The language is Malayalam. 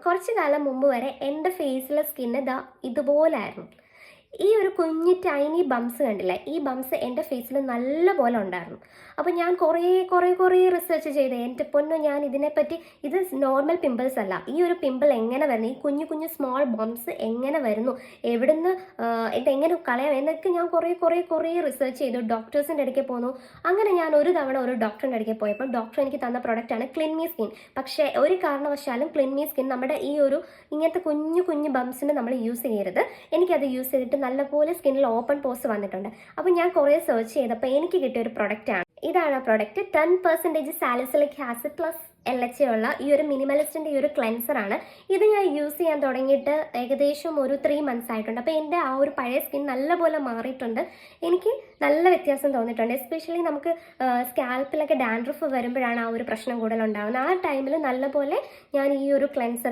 കുറച്ച് കാലം മുമ്പ് വരെ എൻ്റെ ഫേസിലെ സ്കിന്ന് ഇതുപോലായിരുന്നു. ഈ ഒരു കുഞ്ഞ് ടൈനി ബംസ് കണ്ടില്ലേ, ഈ ബംസ് എൻ്റെ ഫേസിൽ നല്ലപോലെ ഉണ്ടായിരുന്നു. അപ്പോൾ ഞാൻ കുറേ റിസർച്ച് ചെയ്ത് എൻ്റെ പൊന്നു, ഞാൻ ഇതിനെപ്പറ്റി, ഇത് നോർമൽ പിമ്പിൾസ് അല്ല, ഈ ഒരു പിമ്പിൾ എങ്ങനെ വരുന്നു, ഈ കുഞ്ഞു സ്മോൾ ബംസ് എങ്ങനെ വരുന്നു, എവിടുന്ന് ഇതെങ്ങനെ കളയാം എന്നൊക്കെ ഞാൻ കുറേ റിസർച്ച് ചെയ്തു. ഡോക്ടേഴ്സിൻ്റെ അടുക്കെ പോന്നു. അങ്ങനെ ഞാൻ ഒരു തവണ ഒരു ഡോക്ടറിൻ്റെ അടുക്കെ പോയപ്പോൾ ഡോക്ടർ എനിക്ക് തന്ന പ്രൊഡക്റ്റാണ് ക്ലിൻമി സ്കിൻ. പക്ഷേ ഒരു കാരണവശാലും ക്ലിൻമി സ്കിൻ നമ്മുടെ ഈ ഒരു ഇങ്ങനത്തെ കുഞ്ഞു ബംസിന് നമ്മൾ യൂസ് ചെയ്യരുത്. എനിക്കത് യൂസ് ചെയ്തിട്ട് നല്ലപോലെ സ്കിന്നിൽ ഓപ്പൺ പോസ് വന്നിട്ടുണ്ട്. അപ്പോൾ ഞാൻ കുറേ സെർച്ച് ചെയ്തപ്പോൾ എനിക്ക് കിട്ടിയ ഒരു പ്രൊഡക്റ്റാണ്. ഇതാണ് ആ product. 10% salicylic acid plus LHA ഉള്ള ഈ ഒരു മിനിമലിസ്റ്റിൻ്റെ ഈ ഒരു ക്ലെൻസറാണ്. ഇത് ഞാൻ യൂസ് ചെയ്യാൻ തുടങ്ങിയിട്ട് ഏകദേശം ഒരു 3 months ആയിട്ടുണ്ട്. അപ്പോൾ എൻ്റെ ആ ഒരു പഴയ സ്കിൻ നല്ലപോലെ മാറിയിട്ടുണ്ട്. എനിക്ക് നല്ല വ്യത്യാസം തോന്നിയിട്ടുണ്ട്. എസ്പെഷ്യലി നമുക്ക് സ്കാൽപ്പിലൊക്കെ ഡാൻഡ്രഫ് വരുമ്പോഴാണ് ആ ഒരു പ്രശ്നം കൂടുതലുണ്ടാകുന്നത്. ആ ടൈമിൽ നല്ലപോലെ ഞാൻ ഈ ഒരു ക്ലെൻസർ